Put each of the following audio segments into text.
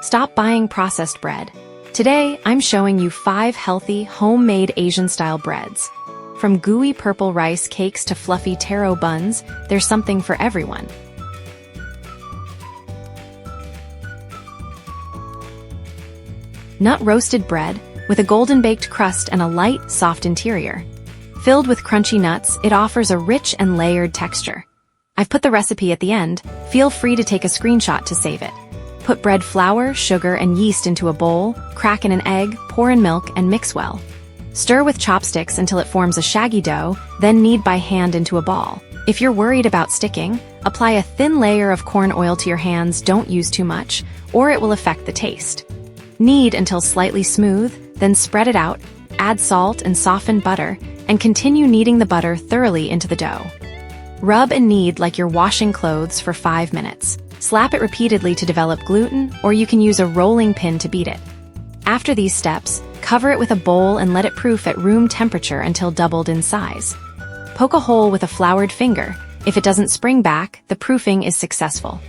Stop buying processed bread. Today, I'm showing you 5 healthy, homemade Asian-style breads. From gooey purple rice cakes to fluffy taro buns, there's something for everyone. Nut roasted bread, with a golden baked crust and a light, soft interior. Filled with crunchy nuts, it offers a rich and layered texture. I've put the recipe at the end. Feel free to take a screenshot to save it. Put bread flour, sugar, and yeast into a bowl, crack in an egg, pour in milk, and mix well. Stir with chopsticks until it forms a shaggy dough, then knead by hand into a ball. If you're worried about sticking, apply a thin layer of corn oil to your hands. Don't use too much, or it will affect the taste. Knead until slightly smooth, then spread it out, add salt and softened butter, and continue kneading the butter thoroughly into the dough. Rub and knead like you're washing clothes for 5 minutes. Slap it repeatedly to develop gluten, or you can use a rolling pin to beat it. After these steps, cover it with a bowl and let it proof at room temperature until doubled in size. Poke a hole with a floured finger. If it doesn't spring back, the proofing is successful.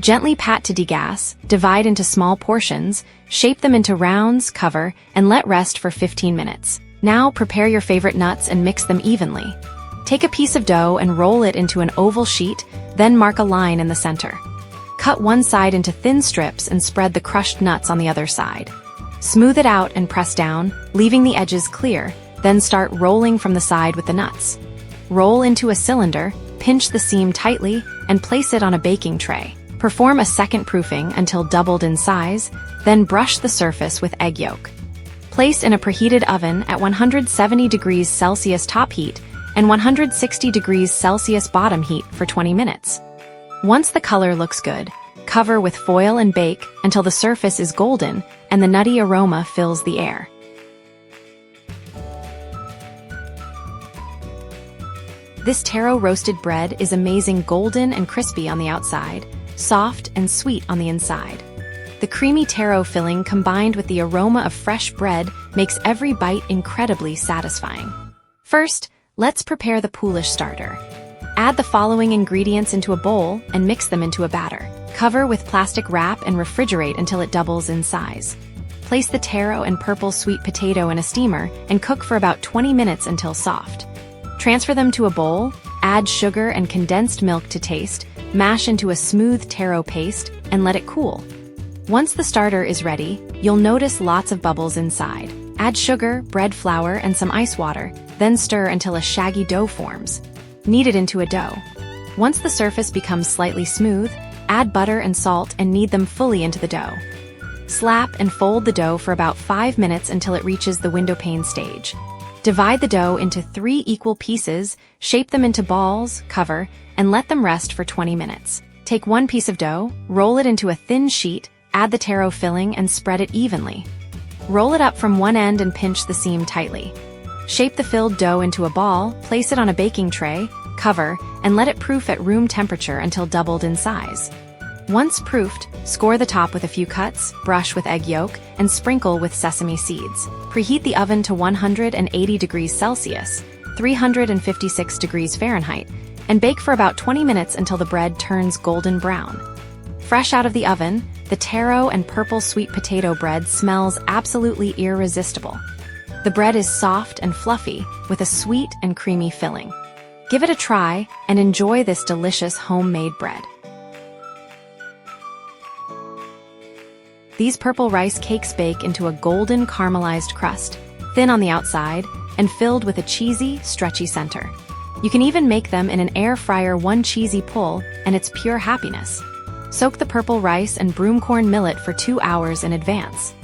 Gently pat to degas, divide into small portions, shape them into rounds, cover, and let rest for 15 minutes. Now prepare your favorite nuts and mix them evenly. Take a piece of dough and roll it into an oval sheet, then mark a line in the center. Cut one side into thin strips and spread the crushed nuts on the other side. Smooth it out and press down, leaving the edges clear, then start rolling from the side with the nuts. Roll into a cylinder, pinch the seam tightly, and place it on a baking tray. Perform a second proofing until doubled in size, then brush the surface with egg yolk. Place in a preheated oven at 170 degrees Celsius top heat and 160 degrees Celsius bottom heat for 20 minutes. Once the color looks good, cover with foil and bake until the surface is golden and the nutty aroma fills the air. This taro roasted bread is amazing, golden and crispy on the outside, soft and sweet on the inside. The creamy taro filling combined with the aroma of fresh bread makes every bite incredibly satisfying. First, let's prepare the poolish starter. Add the following ingredients into a bowl and mix them into a batter. Cover with plastic wrap and refrigerate until it doubles in size. Place the taro and purple sweet potato in a steamer and cook for about 20 minutes until soft. Transfer them to a bowl, add sugar and condensed milk to taste, mash into a smooth taro paste, and let it cool. Once the starter is ready, you'll notice lots of bubbles inside. Add sugar, bread flour, and some ice water, then stir until a shaggy dough forms. Knead it into a dough. Once the surface becomes slightly smooth, add butter and salt and knead them fully into the dough. Slap and fold the dough for about 5 minutes until it reaches the windowpane stage. Divide the dough into 3 equal pieces, shape them into balls, cover, and let them rest for 20 minutes. Take one piece of dough, roll it into a thin sheet, add the taro filling and spread it evenly. Roll it up from one end and pinch the seam tightly. Shape the filled dough into a ball, place it on a baking tray, cover, and let it proof at room temperature until doubled in size. Once proofed, score the top with a few cuts, brush with egg yolk, and sprinkle with sesame seeds. Preheat the oven to 180 degrees Celsius, 356 degrees Fahrenheit, and bake for about 20 minutes until the bread turns golden brown. Fresh out of the oven, the taro and purple sweet potato bread smells absolutely irresistible. The bread is soft and fluffy, with a sweet and creamy filling. Give it a try and enjoy this delicious homemade bread. These purple rice cakes bake into a golden caramelized crust, thin on the outside, and filled with a cheesy, stretchy center. You can even make them in an air fryer, one cheesy pull, and it's pure happiness. Soak the purple rice and broomcorn millet for 2 hours in advance.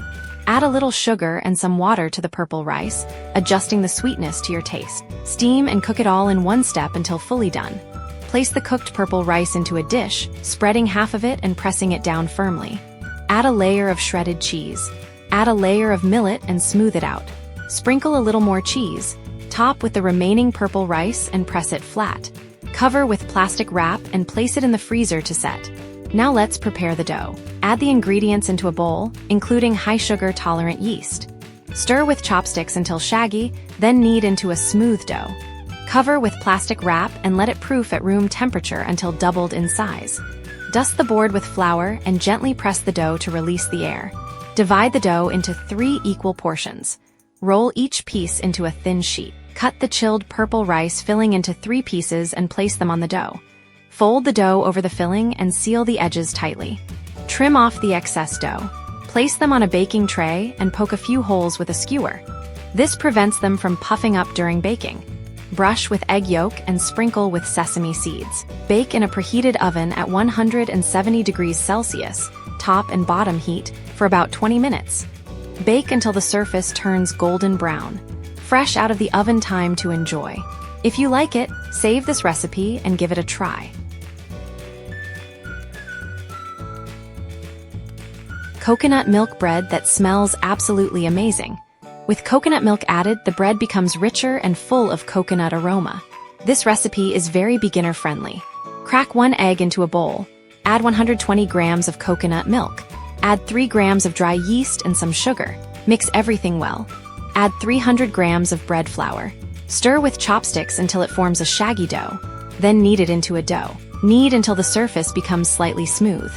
Add a little sugar and some water to the purple rice, adjusting the sweetness to your taste. Steam and cook it all in one step until fully done. Place the cooked purple rice into a dish, spreading half of it and pressing it down firmly. Add a layer of shredded cheese. Add a layer of millet and smooth it out. Sprinkle a little more cheese. Top with the remaining purple rice and press it flat. Cover with plastic wrap and place it in the freezer to set. Now let's prepare the dough. Add the ingredients into a bowl, including high sugar tolerant yeast. Stir with chopsticks until shaggy, then knead into a smooth dough. Cover with plastic wrap and let it proof at room temperature until doubled in size. Dust the board with flour and gently press the dough to release the air. Divide the dough into 3 equal portions. Roll each piece into a thin sheet. Cut the chilled purple rice filling into 3 pieces and place them on the dough. Fold the dough over the filling and seal the edges tightly. Trim off the excess dough. Place them on a baking tray and poke a few holes with a skewer. This prevents them from puffing up during baking. Brush with egg yolk and sprinkle with sesame seeds. Bake in a preheated oven at 170 degrees Celsius, top and bottom heat, for about 20 minutes. Bake until the surface turns golden brown. Fresh out of the oven time to enjoy. If you like it, save this recipe and give it a try. Coconut milk bread that smells absolutely amazing. With coconut milk added, the bread becomes richer and full of coconut aroma. This recipe is very beginner-friendly. Crack 1 egg into a bowl. Add 120 grams of coconut milk. Add 3 grams of dry yeast and some sugar. Mix everything well. Add 300 grams of bread flour. Stir with chopsticks until it forms a shaggy dough. Then knead it into a dough. Knead until the surface becomes slightly smooth.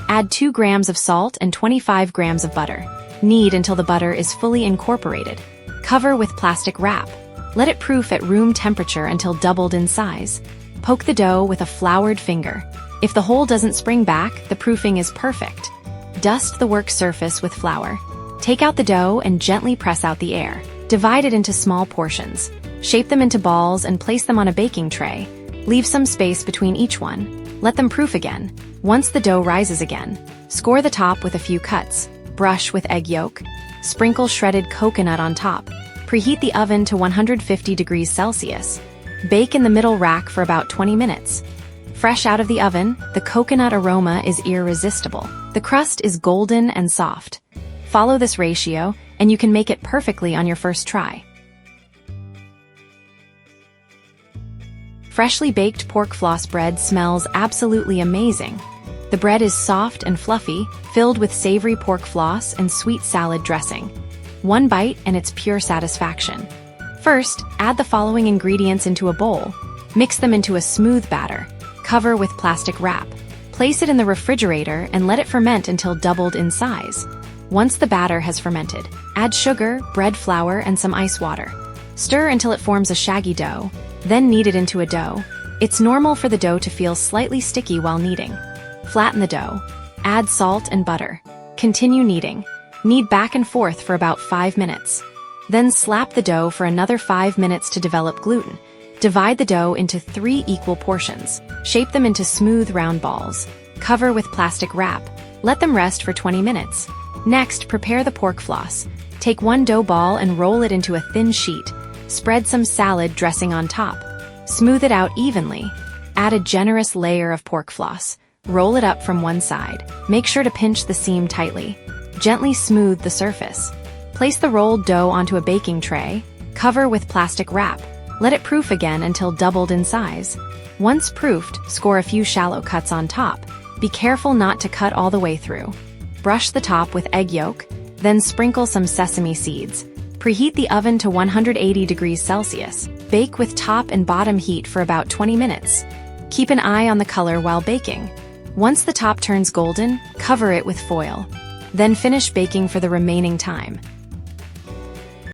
Add 2 grams of salt and 25 grams of butter. Knead until the butter is fully incorporated. Cover with plastic wrap. Let it proof at room temperature until doubled in size. Poke the dough with a floured finger. If the hole doesn't spring back, the proofing is perfect. Dust the work surface with flour. Take out the dough and gently press out the air. Divide it into small portions. Shape them into balls and place them on a baking tray. Leave some space between each one. Let them proof again. Once the dough rises again, score the top with a few cuts. Brush with egg yolk. Sprinkle shredded coconut on top. Preheat the oven to 150 degrees Celsius. Bake in the middle rack for about 20 minutes. Fresh out of the oven, the coconut aroma is irresistible. The crust is golden and soft. Follow this ratio, and you can make it perfectly on your first try. Freshly baked pork floss bread smells absolutely amazing. The bread is soft and fluffy, filled with savory pork floss and sweet salad dressing. 1 bite and it's pure satisfaction. First, add the following ingredients into a bowl. Mix them into a smooth batter. Cover with plastic wrap. Place it in the refrigerator and let it ferment until doubled in size. Once the batter has fermented, add sugar, bread flour, and some ice water. Stir until it forms a shaggy dough, then knead it into a dough. It's normal for the dough to feel slightly sticky while kneading. Flatten the dough. Add salt and butter. Continue kneading. Knead back and forth for about 5 minutes. Then slap the dough for another 5 minutes to develop gluten. Divide the dough into 3 equal portions. Shape them into smooth round balls. Cover with plastic wrap. Let them rest for 20 minutes. Next, prepare the pork floss. Take 1 dough ball and roll it into a thin sheet. Spread some salad dressing on top. Smooth it out evenly. Add a generous layer of pork floss. Roll it up from one side. Make sure to pinch the seam tightly. Gently smooth the surface. Place the rolled dough onto a baking tray. Cover with plastic wrap. Let it proof again until doubled in size. Once proofed, score a few shallow cuts on top. Be careful not to cut all the way through. Brush the top with egg yolk, then sprinkle some sesame seeds. Preheat the oven to 180 degrees Celsius. Bake with top and bottom heat for about 20 minutes. Keep an eye on the color while baking. Once the top turns golden, cover it with foil. Then finish baking for the remaining time.